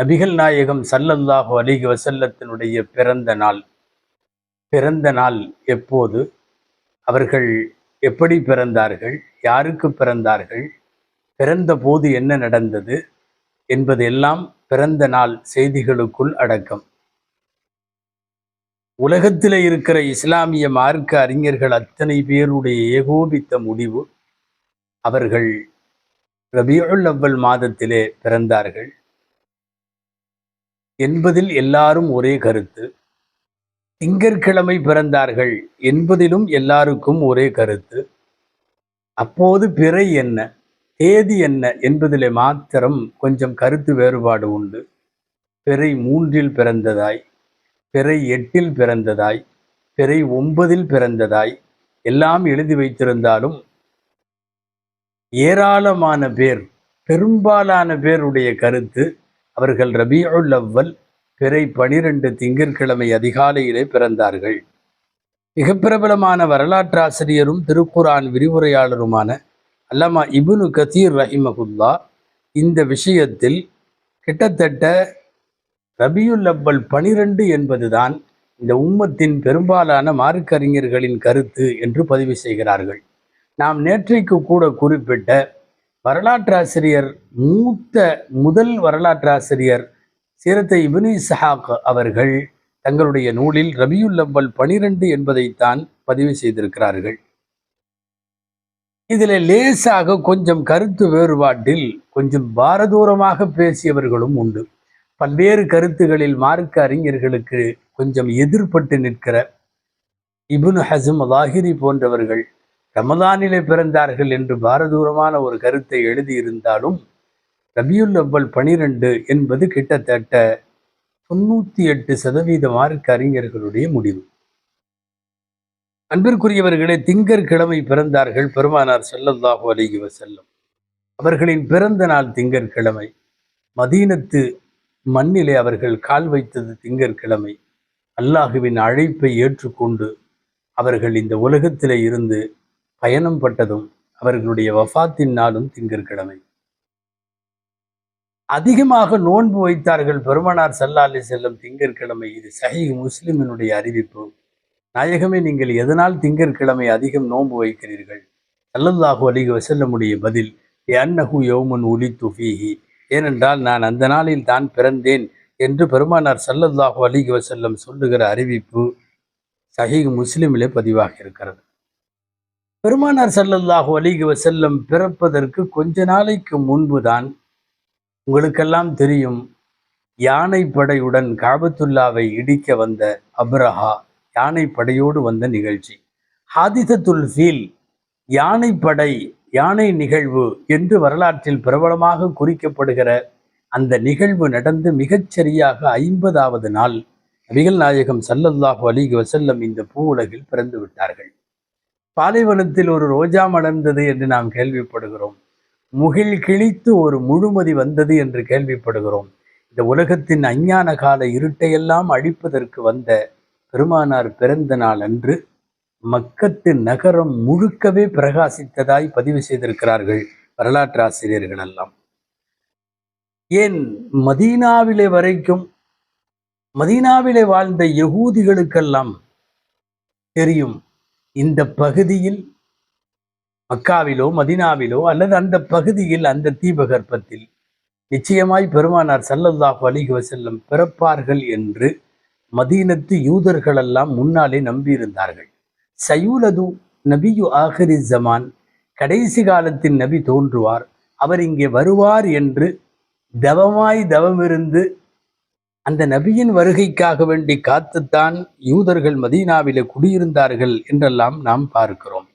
நபிகள் நாயகம் ஸல்லல்லாஹு அலைஹி வஸல்லத்தினுடைய பிறந்த நாள் எப்போது, அவர்கள் எப்படி பிறந்தார்கள், யாருக்கு பிறந்தார்கள், பிறந்த போது என்ன நடந்தது என்பது எல்லாம் பிறந்த நாள் செய்திகளுக்குள் அடக்கம். உலகத்தில் இருக்கிற இஸ்லாமிய மார்க்க அறிஞர்கள் அத்தனை பேருடைய ஏகோபித்த முடிவு, அவர்கள் ரபியுல் அவ்வல் மாதத்திலே பிறந்தார்கள் என்பதில் எல்லாரும் ஒரே கருத்து. திங்கட்கிழமை பிறந்தார்கள் என்பதிலும் எல்லாருக்கும் ஒரே கருத்து. அப்போது பிறை என்ன, தேதி என்ன என்பதிலே மாத்திரம் கொஞ்சம் கருத்து வேறுபாடு உண்டு. பிறை 3 பிறந்ததாய், பிறை 8 பிறந்ததாய், பிறை 9 பிறந்ததாய் எல்லாம் எழுதி வைத்திருந்தாலும் ஏராளமான பேர், பெரும்பாலான பேருடைய கருத்து அவர்கள் ரபியுல் அவ்வல் பிறை 12 திங்கட்கிழமை அதிகாலையிலே பிறந்தார்கள். மிக பிரபலமான வரலாற்றாசிரியரும் திருக்குர்ஆன் விரிவுரையாளருமான அல்லமா இப்னு கதீர் ரஹிமஹுல்லா இந்த விஷயத்தில் கிட்டத்தட்ட ரபியுல் அவ்வல் 12 என்பதுதான் இந்த உம்மத்தின் பெரும்பாலான மார்க்கறிஞர்களின் கருத்து என்று பதிவு செய்கிறார்கள். நாம் நேற்றைக்கு கூட குறிப்பிட்ட வரலாற்றாசிரியர், முதல் வரலாற்றாசிரியர் சீரத்தை இப்னு இஸ்ஹாக் அவர்கள் தங்களுடைய நூலில் ரபியுல் அவ்வல் 12 என்பதைத்தான் பதிவு செய்திருக்கிறார்கள். இதில் லேசாக கொஞ்சம் கருத்து வேறுபாட்டில் கொஞ்சம் பாரதூரமாக பேசியவர்களும் உண்டு. பல்வேறு கருத்துகளில் மார்க்க அறிஞர்களுக்கு கொஞ்சம் எதிர்பட்டு நிற்கிற இப்னு ஹஸ்ம் லாஹிரி போன்றவர்கள் ரமதானிலே பிறந்தார்கள் என்று பாரதூரமான ஒரு கருத்தை எழுதியிருந்தாலும் ரபியுல் அவ்வல் 12 என்பது கிட்டத்தட்ட 98% மார்க்க அறிஞர்களுடைய முடிவு. அன்பிற்குரியவர்களே, திங்கட்கிழமை பிறந்தார்கள் பெருமானார் ஸல்லல்லாஹு அலைஹி வஸல்லம். அவர்களின் பிறந்த நாள் திங்கட்கிழமை. மதீனத்து மண்ணிலே அவர்கள் கால் வைத்தது திங்கட்கிழமை. அல்லாஹுவின் அழைப்பை ஏற்றுக்கொண்டு அவர்கள் இந்த உலகத்திலே இருந்து பயணம் பட்டதும் அவர்களுடைய வஃபாத்தின் நாளும் திங்கட்கிழமை. அதிகமாக நோன்பு வைத்தார்கள் பெருமானார் ஸல்லல்லாஹு அலைஹி வஸல்லம் திங்கட்கிழமை. இது சஹீஹ் முஸ்லிமினுடைய அறிவிப்பு. நாயகமே, நீங்கள் எதனால் திங்கட்கிழமை அதிகம் நோன்பு வைக்கிறீர்கள்? ஸல்லல்லாஹு அலைஹி வஸல்லமுடைய பதில், லிஅன்னஹு யௌமுன் உலித்து ஃபீஹி, ஏனென்றால் நான் அந்த நாளில் தான் பிறந்தேன் என்று பெருமானார் ஸல்லல்லாஹு அலைஹி வஸல்லம் சொல்லுகிற அறிவிப்பு சஹீஹ் முஸ்லிமிலே பதிவாகி இருக்கிறது. பெருமானார் ஸல்லல்லாஹு அலைஹி வஸல்லம் பிறப்பதற்கு கொஞ்ச நாளைக்கு முன்புதான், உங்களுக்கெல்லாம் தெரியும், யானை படையுடன் காபத்துல்லாவை இடிக்க வந்த அப்ரஹா யானை படையோடு வந்த நிகழ்ச்சி. ஹாதிசத்துல் ஃபீல், யானைப்படை, யானை நிகழ்வு என்று வரலாற்றில் பிரபலமாக குறிக்கப்படுகிற அந்த நிகழ்வு நடந்து மிகச்சரியாக 50வது நாள் நபிகள் நாயகம் ஸல்லல்லாஹு அலைஹி வஸல்லம் இந்த பூ உலகில் பிறந்து விட்டார்கள். பாலைவனத்தில் ஒரு ரோஜா மலர்ந்தது என்று நாம் கேள்விப்படுகிறோம். முகில் கிழித்து ஒரு முழுமதி வந்தது என்று கேள்விப்படுகிறோம். இந்த உலகத்தின் அஞ்ஞான கால இருட்டையெல்லாம் அழிப்பதற்கு வந்த பெருமானார் பிறந்த நாள் அன்று மக்கத்து நகரம் முழுக்கவே பிரகாசித்ததாய் பதிவு செய்திருக்கிறார்கள் வரலாற்று ஆசிரியர்கள் எல்லாம். ஏன் மதீனாவிலே வரைக்கும், மதீனாவிலே வாழ்ந்த யகூதிகளுக்கெல்லாம் தெரியும், இந்த பகுதியில், மக்காவிலோ மதீனாவிலோ அல்லது அந்த பகுதியில், அந்த தீபகற்பத்தில் நிச்சயமாய் பெருமானார் ஸல்லல்லாஹு அலைஹி வஸல்லம் பிறப்பார்கள் என்று மதீனத்து யூதர்களெல்லாம் முன்னாலே நம்பியிருந்தார்கள். சயூலது நபியு ஆஹிரி ஜமான், கடைசி காலத்தின் நபி தோன்றுவார், அவர் இங்கே வருவார் என்று தவமிருந்து அந்த நபியின் வருகைக்காக வேண்டி காத்துத்தான் யூதர்கள் மதீனாவிலே குடியிருந்தார்கள் என்றெல்லாம் நாம் பார்க்கிறோம்.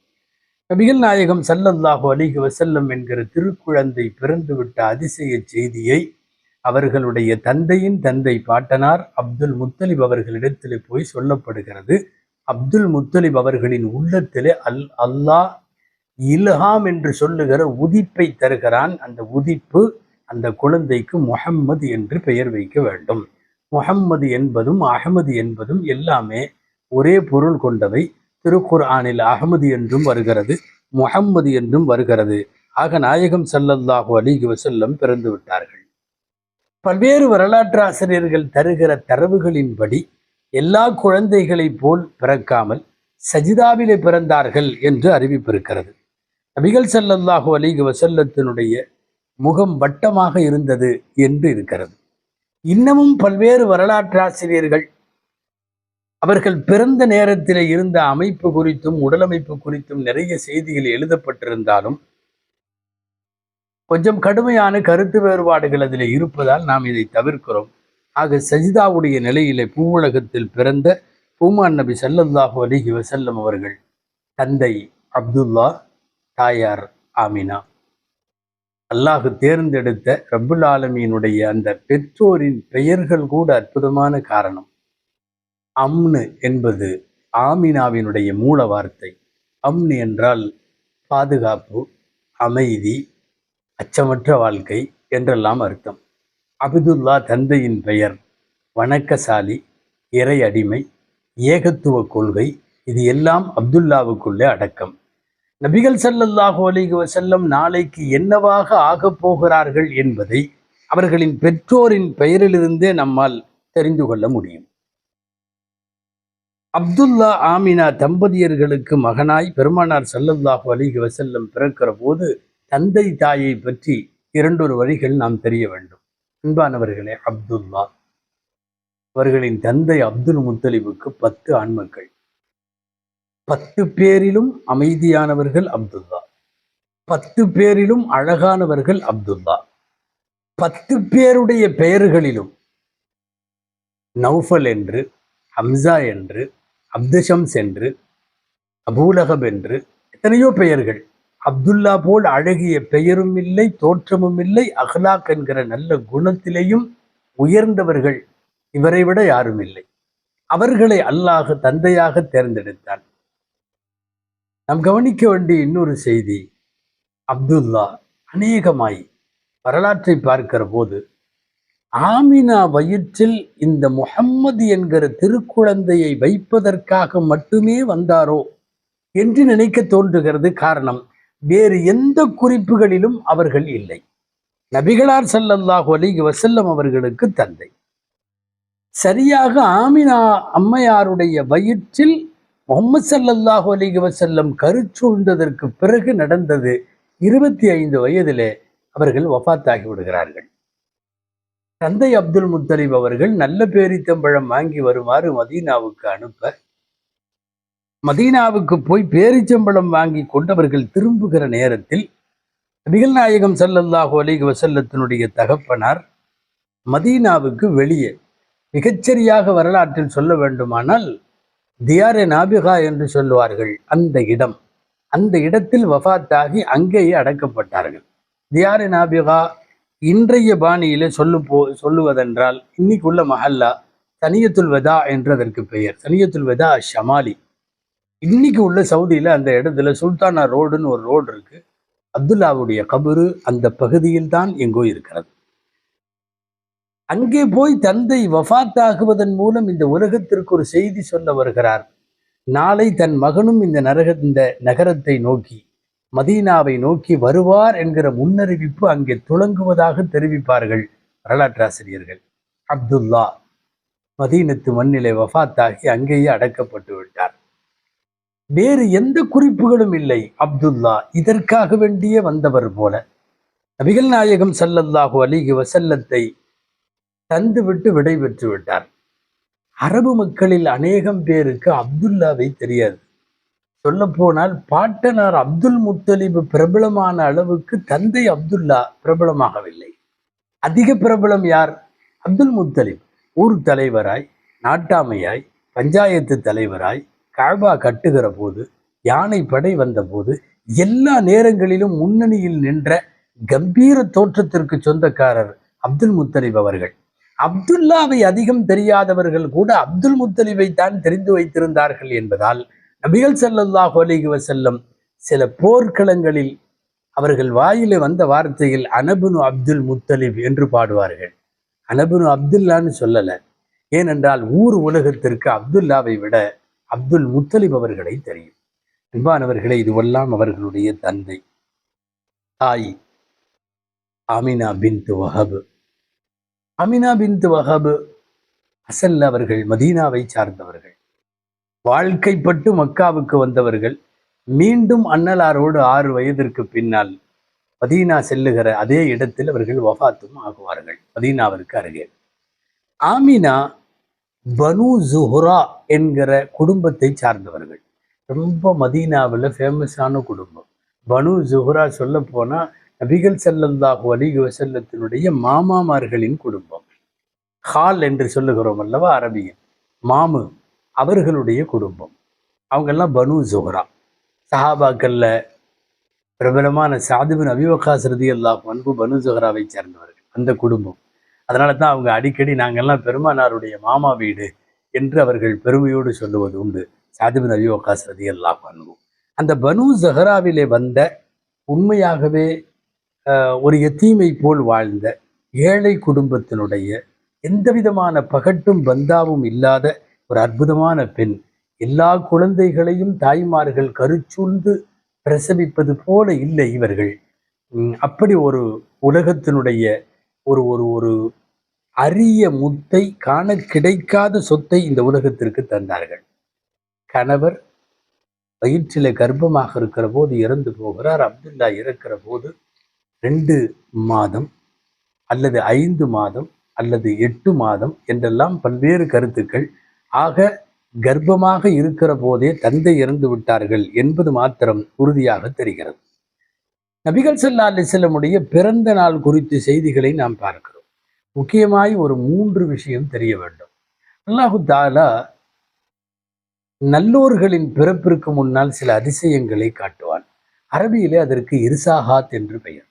நபிகள் நாயகம் ஸல்லல்லாஹு அலைஹி வஸல்லம் என்கிற திருக்குழந்தை பிறந்துவிட்ட அதிசய செய்தியை அவர்களுடைய தந்தையின் தந்தை பாட்டனார் அப்துல் முத்தலிப் அவர்களிடத்திலே போய் சொல்லப்படுகிறது. அப்துல் முத்தலிப் அவர்களின் உள்ளத்திலே அல்லாஹ் இல்ஹாம் என்று சொல்லுகிற உதிப்பை தருகிறான். அந்த உதிப்பு அந்த குழந்தைக்கு முஹம்மது என்று பெயர் வைக்க வேண்டும். முஹம்மது என்பதும் அஹமது என்பதும் எல்லாமே ஒரே பொருள் கொண்டவை. திருக்குர்ஆனில் அஹமது என்றும் வருகிறது, முஹம்மது என்றும் வருகிறது. ஆக நாயகம் ஸல்லல்லாஹு அலைஹி வஸல்லம் பிறந்து விட்டார்கள். பல்வேறு வரலாற்று ஆசிரியர்கள் தருகிற தரவுகளின்படி எல்லா குழந்தைகளைப் போல் பிறக்காமல் சஜிதாவிலே பிறந்தார்கள் என்று அறிவிப்பு இருக்கிறது. நபிகள் ஸல்லல்லாஹு அலைஹி வஸல்லத்தினுடைய முகம் வட்டமாக இருந்தது என்று இருக்கிறது. இன்னமும் பல்வேறு வரலாற்று ஆசிரியர்கள் அவர்கள் பிறந்த நேரத்தில் இருந்த அமைப்பு குறித்தும் உடலமைப்பு குறித்தும் நிறைய செய்திகள் எழுதப்பட்டிருந்தாலும் கொஞ்சம் கடுமையான கருத்து வேறுபாடுகள் அதில் இருப்பதால் நாம் இதை தவிர்க்கிறோம். ஆக சஜிதாவுடைய நிலையிலே பூவுலகத்தில் பிறந்த பூமான் நபி ஸல்லல்லாஹு அலைஹி வஸல்லம் அவர்கள் தந்தை அப்துல்லா, தாயார் ஆமினா. அல்லாஹ் தேர்ந்தெடுத்த ரப்புல் ஆலமீனுடைய அந்த பெற்றோரின் பெயர்கள் கூட அற்புதமான காரணம். அம்னு என்பது ஆமினாவினுடைய மூல வார்த்தை. அம்னு என்றால் பாதுகாப்பு, அமைதி, அச்சமற்ற வாழ்க்கை என்றெல்லாம் அர்த்தம். அப்துல்லா தந்தையின் பெயர். வணக்கசாலி, இறை அடிமை, ஏகத்துவ கொள்கை, இது எல்லாம் அப்துல்லாவுக்குள்ளே அடக்கம். நபிகள் ஸல்லல்லாஹு அலைஹி வஸல்லம் நாளைக்கு என்னவாக ஆகப் போகிறார்கள் என்பதை அவர்களின் பெற்றோரின் பெயரிலிருந்தே நம்மால் தெரிந்து கொள்ள முடியும். அப்துல்லா, ஆமினா தம்பதியர்களுக்கு மகனாய் பெருமானார் ஸல்லல்லாஹு அலைஹி வஸல்லம் பிறக்கிற போது தந்தை தாயை பற்றி இரண்டொரு வரிகள் நாம் தெரிய வேண்டும். அன்பானவர்களே, அப்துல்லா அவர்களின் தந்தை அப்துல் முத்தலிபுக்கு 10 ஆண்மக்கள். 10 பேரிலும் அமைதியானவர்கள் அப்துல்லா. 10 பேரிலும் அழகானவர்கள் அப்துல்லா. 10 பேருடைய பெயர்களிலும் நௌஃபல் என்று, ஹம்சா என்று, அப்துஷம்ஸ் என்று, அபூலகப் என்று எத்தனையோ பெயர்கள். அப்துல்லா போல் அழகிய பெயரும் இல்லை, தோற்றமும் இல்லை. அஹ்லாக் என்கிற நல்ல குணத்திலேயும் உயர்ந்தவர்கள் இவரை விட யாரும் இல்லை. அவர்களை அல்லாஹ் தந்தையாக தேர்ந்தெடுத்தான். நாம் கவனிக்க வேண்டிய இன்னொரு செய்தி, அப்துல்லா அநேகமாய் வரலாற்றை பார்க்கிற போது ஆமினா வயிற்றில் இந்த முஹம்மது என்கிற திருக்குழந்தையை வைப்பதற்காக மட்டுமே வந்தாரோ என்று நினைக்க தோன்றுகிறது. காரணம், வேறு எந்த குறிப்புகளிலும் அவர்கள் இல்லை. நபிகளார் ஸல்லல்லாஹு அலைஹி வஸல்லம் அவர்களுக்கு தந்தை. சரியாக ஆமினா அம்மையாருடைய வயிற்றில் முஹம்மது ஸல்லல்லாஹு அலைஹி வஸல்லம் கருச்சூழ்ந்ததற்கு பிறகு நடந்தது. 25 வயதிலே அவர்கள் வஃபாத்தாகி விடுகிறார்கள். தந்தை அப்துல் முத்தலிப் அவர்கள் நல்ல பேரித்தம்பழம் வாங்கி வருமாறு மதீனாவுக்கு அனுப்ப, மதீனாவுக்கு போய் பேரிச்சம்பழம் வாங்கி கொண்டவர்கள் திரும்புகிற நேரத்தில் நபிகள் நாயகம் ஸல்லல்லாஹு அலைஹி வஸல்லத்தினுடைய தகப்பனார் மதீனாவுக்கு வெளியே, மிகச்சரியாக வரலாற்றில் சொல்ல வேண்டுமானால் தியாரே நாபிகா என்று சொல்லுவார்கள் அந்த இடத்தில் வஃபாத்தாகி அங்கேயே அடக்கப்பட்டார்கள். தியாரே நாபிகா இன்றைய பாணியில சொல்லுவதென்றால் இன்னைக்குள்ள மஹல்லா சனியத்துல் வெதா என்றதற்கு பெயர். சனியத்துல் வெதா ஷமாலி. இன்னைக்கு உள்ள சவுதியில அந்த இடத்துல சுல்தானா ரோடுன்னு ஒரு ரோடு இருக்கு. அப்துல்லாவுடைய கபரு அந்த பகுதியில் தான் எங்கோ இருக்கிறது. அங்கே போய் தந்தை வஃபாத்தாகுவதன் மூலம் இந்த உலகத்திற்கு ஒரு செய்தி சொல்ல வருகிறார். நாளை தன் மகனும் இந்த நகரத்தை நோக்கி, மதீனாவை நோக்கி வருவார் என்கிற முன்னறிவிப்பு அங்கே துளங்குவதாக தெரிவிப்பார்கள் வரலாற்றாசிரியர்கள். அப்துல்லா மதீனத்து மண்ணிலே வஃபாத்தாகி அங்கேயே அடக்கப்பட்டு விட்டார். வேறு எந்த குறிப்புகளும் இல்லை. அப்துல்லா இதற்காக வேண்டியே வந்தவர் போல நபிகள் நாயகம் ஸல்லல்லாஹு அலைஹி வஸல்லத்தை தந்துவிட்டு விடை பெற்று விட்டார். அரபு மக்களில் அநேகம் பேருக்கு அப்துல்லாவை தெரியாது. சொல்ல போனால் பாட்டனார் அப்துல் முத்தலிப் பிரபலமான அளவுக்கு தந்தை அப்துல்லா பிரபலமாகவில்லை. அதிக பிரபலம் யார்? அப்துல் முத்தலிப். ஊர் தலைவராய், நாட்டாமையாய், பஞ்சாயத்து தலைவராய், காபா கட்டுகிற போது, யானை படை வந்த போது எல்லா நேரங்களிலும் முன்னணியில் நின்ற கம்பீர தோற்றத்திற்கு சொந்தக்காரர் அப்துல் முத்தலிப் அவர்கள். அப்துல்லாவை அதிகம் தெரியாதவர்கள் கூட அப்துல் முத்தலிபை தான் தெரிந்து வைத்திருந்தார்கள் என்பதால் நபிகள் ஸல்லல்லாஹு அலைஹி வஸல்லம் சில போர்க்களங்களில் அவர்கள் வாயிலே வந்த வார்த்தையில் அனபுனு அப்துல் முத்தலிப் என்று பாடுவார்கள். அனபுனு அப்துல்லான்னு சொல்லல. ஏனென்றால் ஊர் உலகத்திற்கு அப்துல்லாவை விட அப்துல் முத்தலிப் அவர்களை தெரியும். அன்பானவர்களே, இதுவெல்லாம் அவர்களுடைய தந்தை. தாய் ஆமினா பின்த் வஹப். அமினா பின்த் வஹப் அசல் அவர்கள் மதீனாவை சார்ந்தவர்கள், வாழ்க்கைப்பட்டு மக்காவுக்கு வந்தவர்கள். மீண்டும் அன்னலாரோடு 6 வயதிற்கு பின்னால் மதீனா செல்லுகிற அதே இடத்தில் அவர்கள் வஃபாத்தும் ஆகுவார்கள், மதீனாவிற்கு அருகே. ஆமினா பனு ஜுஹ்ரா என்கிற குடும்பத்தை சார்ந்தவர்கள். ரொம்ப மதீனாவில் ஃபேமஸான குடும்பம் பனு ஜுஹ்ரா. சொல்ல போனா நபிகள் ஸல்லல்லாஹு அலைஹி வஸல்லத்தினுடைய மாமாமார்களின் குடும்பம். ஹால் என்று சொல்லுகிறோம் அல்லவா அரபியில், மாமு, அவர்களுடைய குடும்பம். அவங்கெல்லாம் பனு ஜுஹ்ரா. சஹாபாக்கள்ல பிரபலமான சஅத் பின் அபீ வக்காஸ் ரலியல்லாஹு அன்ஹு பனு ஜுஹ்ராவை சேர்ந்தவர்கள், அந்த குடும்பம். அதனால தான் அவங்க அடிக்கடி நாங்கள்லாம் பெருமானாருடைய மாமா வீடு என்று அவர்கள் பெருமையோடு சொல்லுவது உண்டு. சஅத் பின் அபீ வக்காஸ் ரலியல்லாஹு அன்ஹு அந்த பனு ஜுஹ்ராவிலே வந்த, உண்மையாகவே ஒரு யத்தீமை போல் வாழ்ந்த ஏழை குடும்பத்தினுடைய எந்த விதமான பகட்டும் பந்தாவும் இல்லாத ஒரு அற்புதமான பெண். எல்லா குழந்தைகளையும் தாய்மார்கள் கருச்சூழ்ந்து பிரசவிப்பது போல இல்லை இவர்கள். அப்படி ஒரு உலகத்தினுடைய ஒரு ஒரு ஒரு அரிய முத்தை, காண கிடைக்காத சொத்தை இந்த உலகத்திற்கு தந்தார்கள். கணவர் வயிற்றிலே கர்ப்பமாக இருக்கிற போது இறந்து போகிறார். அப்துல்லா இறக்கிற போது 2 மாதம் அல்லது 5 மாதம் அல்லது 8 மாதம் என்றெல்லாம் பல்வேறு கருத்துக்கள். ஆக கர்ப்பமாக இருக்கிற போதே தந்தை இறந்து விட்டார்கள் என்பது மாத்திரம் உறுதியாக தெரிகிறது. நபிகள் ஸல்லல்லாஹு அலைஹி வஸல்லமுடைய பிறந்த நாள் குறித்த செய்திகளை நாம் பார்க்கிறோம். முக்கியமாய் ஒரு 3 விஷயம் தெரிய வேண்டும். அல்லாஹு தஆலா நல்லோர்களின் பிறப்பிற்கு முன்னால் சில அதிசயங்களை காட்டுவான். அரபியிலே அதற்கு இர்சாஹாத் என்று பெயர்,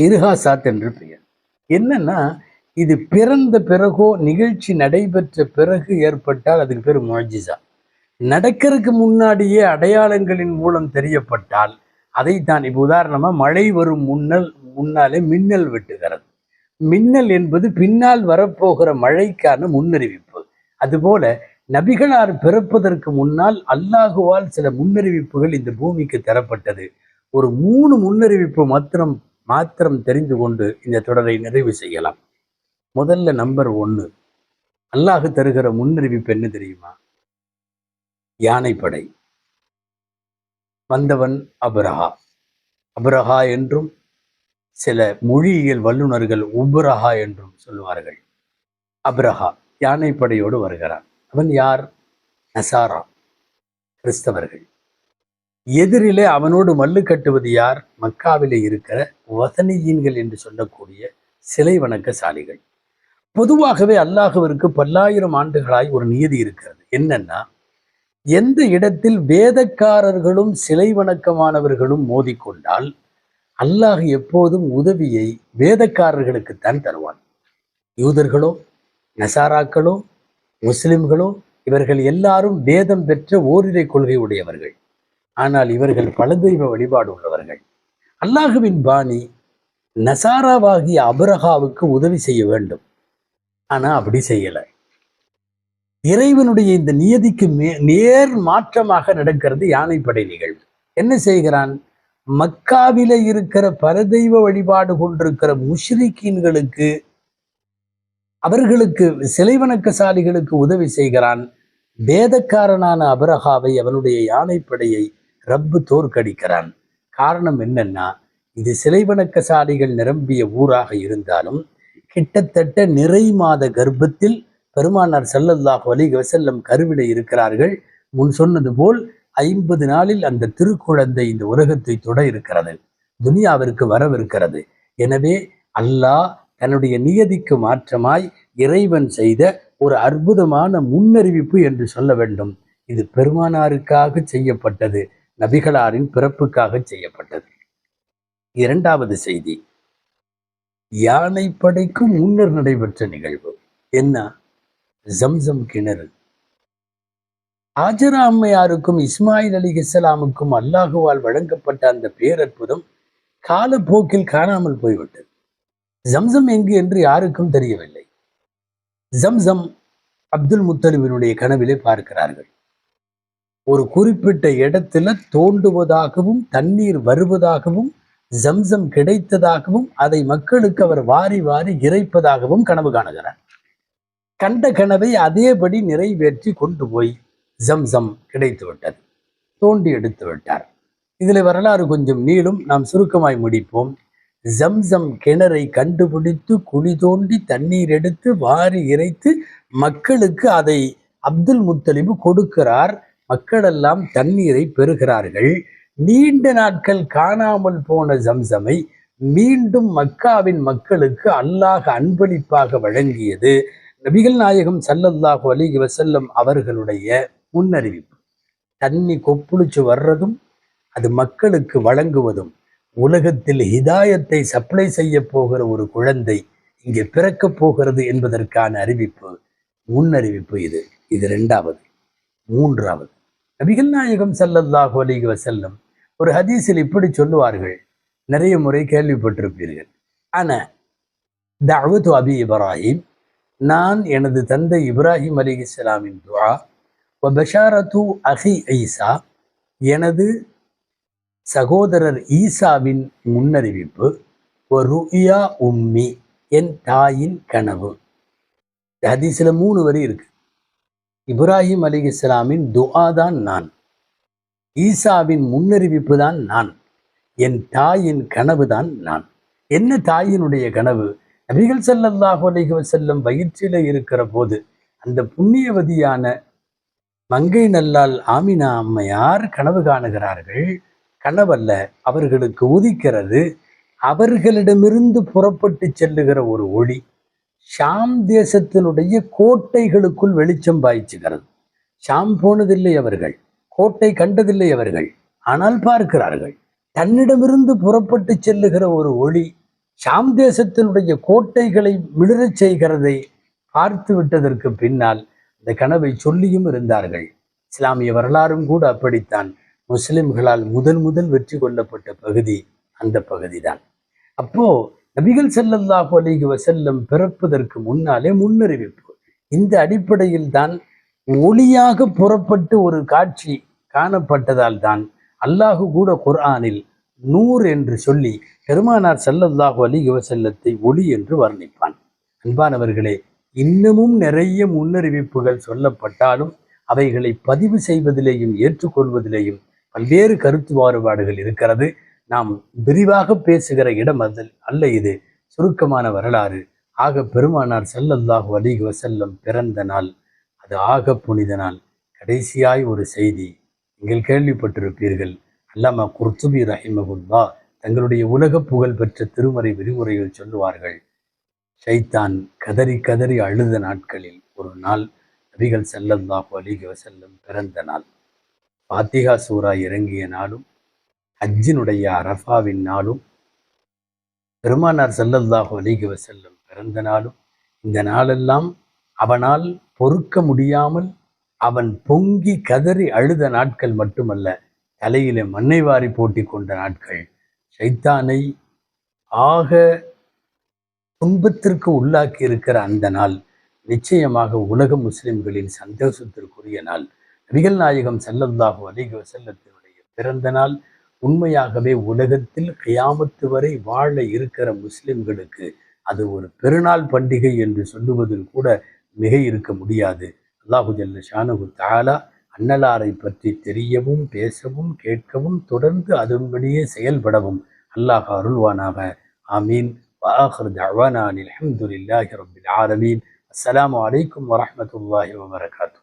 இர்ஹாசாத் என்று பெயர். என்னன்னா, இது பிறந்த பிறகோ நிகழ்ச்சி நடைபெற்ற பிறகு ஏற்பட்டால் அதுக்கு பேர் முஅஜிஸா. நடக்கிறதுக்கு முன்னாடியே அடையாளங்களின் மூலம் தெரியப்பட்டால் அதைத்தான். இப்போ உதாரணமா மழை வரும் முன்னாலே மின்னல் வெட்டுகிறது. மின்னல் என்பது பின்னால் வரப்போகிற மழைக்கான முன்னறிவிப்பு. அதுபோல நபிகளார் பிறப்பதற்கு முன்னால் அல்லாஹுவால் சில முன்னறிவிப்புகள் இந்த பூமிக்கு தரப்பட்டது. ஒரு 3 முன்னறிவிப்பு மாத்திரம் தெரிந்து கொண்டு இந்த தொடரை நிறைவு செய்யலாம். முதல்ல நம்பர் 1, அல்லாஹ் தருகிற முன்னறிவிப்பு என்ன தெரியுமா? யானைப்படை. வந்தவன் அப்ரஹா. அப்ரஹா என்றும் சில மொழியியல் வல்லுநர்கள் உப்ரஹா என்றும் சொல்லுவார்கள். அப்ரஹா யானைப்படையோடு வருகிறான். அவன் யார்? நசாரா, கிறிஸ்தவர்கள். எதிரிலே அவனோடு மல்லு கட்டுவது யார்? மக்காவிலே இருக்கிற வதனியீன்கள் என்று சொல்லக்கூடிய சிலை வணக்கசாலிகள். பொதுவாகவே அல்லாஹுவிற்கு பல்லாயிரம் ஆண்டுகளாய் ஒரு நியதி இருக்கிறது. என்னன்னா, எந்த இடத்தில் வேதக்காரர்களும் சிலை வணக்கமானவர்களும் மோதிக்கொண்டால் அல்லாஹ் எப்போதும் உதவியை வேதக்காரர்களுக்குத்தான் தருவான். யூதர்களோ நசாராக்களோ முஸ்லிம்களோ இவர்கள் எல்லாரும் வேதம் பெற்ற ஓரிரை கொள்கை உடையவர்கள். ஆனால் இவர்கள் பல தெய்வ வழிபாடு உள்ளவர்கள். அல்லாஹுவின் பாணி நசாராவாகிய அப்ரஹாவுக்கு உதவி செய்ய வேண்டும். ஆனா அப்படி செய்யல. இறைவனுடைய இந்த நியதிக்கு நேர் மாற்றமாக நடக்கிறது யானைப்படை நிகழ்வு. என்ன செய்கிறான்? மக்காவில இருக்கிற பரதெய்வ வழிபாடு கொண்டிருக்கிற முஷ்ரிக்கீன்களுக்கு, அவர்களுக்கு சிலை வணக்கசாலிகளுக்கு உதவி செய்கிறான். வேதக்காரனான அப்ரஹாவை, அவனுடைய யானைப்படையை ரப்பு தோற்கடிக்கிறான். காரணம் என்னன்னா, இது சிலை வணக்கசாலிகள் நிரம்பிய ஊராக இருந்தாலும் கிட்டத்தட்ட நிறை மாத கர்ப்பத்தில் பெருமானார் ஸல்லல்லாஹு அலைஹி வஸல்லம் கருவிலே இருக்கிறார்கள். முன் சொன்னது போல் 50 நாளில் அந்த திருக்குழந்தை இந்த உலகத்தை தொட இருக்கிறது, துனியாவிற்கு வரவிருக்கிறது. எனவே அல்லாஹ் தன்னுடைய நியதிக்கு மாற்றமாய் இறைவன் செய்த ஒரு அற்புதமான முன்னறிவிப்பு என்று சொல்ல வேண்டும். இது பெருமானாருக்காக செய்யப்பட்டது, நபிகளாரின் பிறப்புக்காக செய்யப்பட்டது. 2வது செய்தி, யானைப்படைக்கும் முன்னர் நடைபெற்ற நிகழ்வு. என்ன? ஜம்சம் கிணறு. ஆஜரா அம்மையாருக்கும் இஸ்மாயில் அலைஹிஸ்ஸலாமுக்கும் அல்லாஹுவால் வழங்கப்பட்ட அந்த பேரற்புதம் காலப்போக்கில் காணாமல் போய்விட்டது. ஜம்சம் எங்கு என்று யாருக்கும் தெரியவில்லை. ஜம்சம் அப்துல் முத்தலிபினுடைய கனவிலே பார்க்கிறார்கள். ஒரு குறிப்பிட்ட இடத்துல தோண்டுவதாகவும் தண்ணீர் வருவதாகவும் ஜம்சம் கிடைத்ததாகவும் அதை மக்களுக்கு அவர் வாரி வாரி இறைப்பதாகவும் கனவு காணுகிறார். கண்ட கனவை அதேபடி நிறைவேற்றி கொண்டு போய் ஜம்சம் கிடைத்து விட்டது. தோண்டி எடுத்து விட்டார். இதில் வரலாறு கொஞ்சம் நீளும், நாம் சுருக்கமாய் முடிப்போம். ஜம்சம் கிணறை கண்டுபிடித்து குழி தோண்டி தண்ணீர் எடுத்து வாரி இறைத்து மக்களுக்கு அதை அப்துல் முத்தலிபு கொடுக்கிறார். மக்களெல்லாம் தண்ணீரை பெறுகிறார்கள். நீண்ட நாட்கள் காணாமல் போன ஜம்சமை மீண்டும் மக்காவின் மக்களுக்கு அல்லாஹ் அன்பளிப்பாக வழங்கியது நபிகள் நாயகம் ஸல்லல்லாஹு அலைஹி வஸல்லம் அவர்களுடைய முன்னறிவிப்பு. தண்ணி கொப்புளிச்சு வர்றதும் அது மக்களுக்கு வழங்குவதும், உலகத்தில் ஹிதாயத்தை சப்ளை செய்ய போகிற ஒரு குழந்தை இங்கே பிறக்கப் போகிறது என்பதற்கான அறிவிப்பு, முன்னறிவிப்பு. இது இரண்டாவது. மூன்றாவது, நபிகள் நாயகம் ஸல்லல்லாஹு அலைஹி வஸல்லம் ஒரு ஹதீஸில் இப்படி சொல்லுவார்கள், நிறைய முறை கேள்விப்பட்டிருப்பீர்கள். ஆனா தஅவத்து அபி இப்ராஹிம், நான் எனது தந்தை இப்ராஹிம் அலைஹிஸ்ஸலாமின் துஆ, வ பஷாரத்து அஹி ஈசா, எனது சகோதரர் ஈசாவின் முன்னறிவிப்பு, வ ருயா உம்மி, என் தாயின் கனவு. ஹதீஸில் 3 வரி இருக்கு. இப்ராஹிம் அலைஹிஸ்ஸலாமின் துஆ தான் நான், ஈசாவின் முன்னறிவிப்பு தான் நான், என் தாயின் கனவு தான் நான். என்ன தாயினுடைய கனவு? நபிகள் ஸல்லல்லாஹு அலைஹி வஸல்லம் வயிற்றில இருக்கிற போது அந்த புண்ணியவதியான மங்கை நல்லால் ஆமினா அம்மையார் கனவு காணுகிறார்கள். கனவல்ல, அவர்களுக்கு உதிக்கிறது. அவர்களிடமிருந்து புறப்பட்டு செல்லுகிற ஒரு ஒளி ஷாம் தேசத்தினுடைய கோட்டைகளுக்குள் வெளிச்சம் பாய்ச்சுகிறது. ஷாம் போனதில்லை அவர்கள், கோட்டை கண்டதில்லை அவர்கள், ஆனால் பார்க்கிறார்கள். தன்னிடமிருந்து புறப்பட்டு செல்லுகிற ஒரு ஒளி ஷாம் தேசத்தினுடைய கோட்டைகளை மிளிரச் செய்கிறதை பார்த்து விட்டதற்கு பின்னால் இந்த கனவை சொல்லியும் இருந்தார்கள். இஸ்லாமிய வரலாறும் கூட அப்படித்தான். முஸ்லிம்களால் முதல் வெற்றி கொள்ளப்பட்ட பகுதி அந்த பகுதிதான். அப்போ நபிகள் ஸல்லல்லாஹு அலைஹி வஸல்லம் பிறப்பதற்கு முன்னாலே முன்னறிவிப்பு. இந்த அடிப்படையில் தான் ஒளியாக புறப்பட்டு ஒரு காட்சி காணப்பட்டதால் தான் அல்லாஹு கூட குர்ஆனில் நூர் என்று சொல்லி பெருமானார் ஸல்லல்லாஹு அலைஹி வஸல்லத்தை ஒளி என்று வர்ணிப்பான். அன்பானவர்களே, இன்னமும் நிறைய முன்னறிவிப்புகள் சொல்லப்பட்டாலும் அவைகளை பதிவு செய்வதிலேயும் ஏற்றுக்கொள்வதிலேயும் பல்வேறு கருத்து மாறுபாடுகள் இருக்கிறது. நாம் விரிவாக பேசுகிற இடம் அல்ல இது. சுருக்கமான வரலாறு. ஆக பெருமானார் ஸல்லல்லாஹு அலைஹி வஸல்லம் பிறந்த நாள், அது ஆக புனித நாள். கடைசியாய் ஒரு செய்தி நீங்கள் கேள்விப்பட்டிருப்பீர்கள். அல்லாமா குர்துபி ரஹிமஹுல்லாஹ் தங்களுடைய உலக புகழ் பெற்ற திருமறை விரிவுரையில் சொல்லுவார்கள், ஷைத்தான் கதறி கதறி அழுத நாட்களில் ஒரு நாள் நபிகள் ஸல்லல்லாஹு அலைஹி வஸல்லம் பிறந்த நாள். ஃபாத்திஹா சூரா இறங்கிய நாளும், ஹஜ்ஜினுடைய அரஃபாவின் நாளும், பெருமானார் ஸல்லல்லாஹு அலைஹி வஸல்லம் பிறந்த நாளும். இந்த நாளெல்லாம் அவனால் பொறுக்க முடியாமல் அவன் பொங்கி கதறி அழுத நாட்கள் மட்டுமல்ல, தலையிலே மண்ணை வாரி போட்டி கொண்ட நாட்கள். ஷைத்தானை ஆக துன்பத்திற்கு உள்ளாக்கி இருக்கிற அந்த நாள் நிச்சயமாக உலக முஸ்லிம்களின் சந்தோஷத்திற்குரிய நாள். நபிகள் நாயகம் ஸல்லல்லாஹு அலைஹி வஸல்லத்தினுடைய பிறந்த நாள் உண்மையாகவே உலகத்தில் கியாமத்து வரை வாழ இருக்கிற முஸ்லிம்களுக்கு அது ஒரு பெருநாள் பண்டிகை என்று சொல்லுவதில் கூட மிக இருக்க முடியாது. அல்லாஹு ஜல்ல ஷானஹு தஆலா அன்னலாரை பற்றி தெரியவும் பேசவும் கேட்கவும் தொடர்ந்து அதன்படியே செயல்படவும் அல்லாஹ் அருள்வானாக. ஆமீன். وآخر دعوانا أن الحمد لله رب العالمين. السلام عليكم ورحمة الله وبركاته.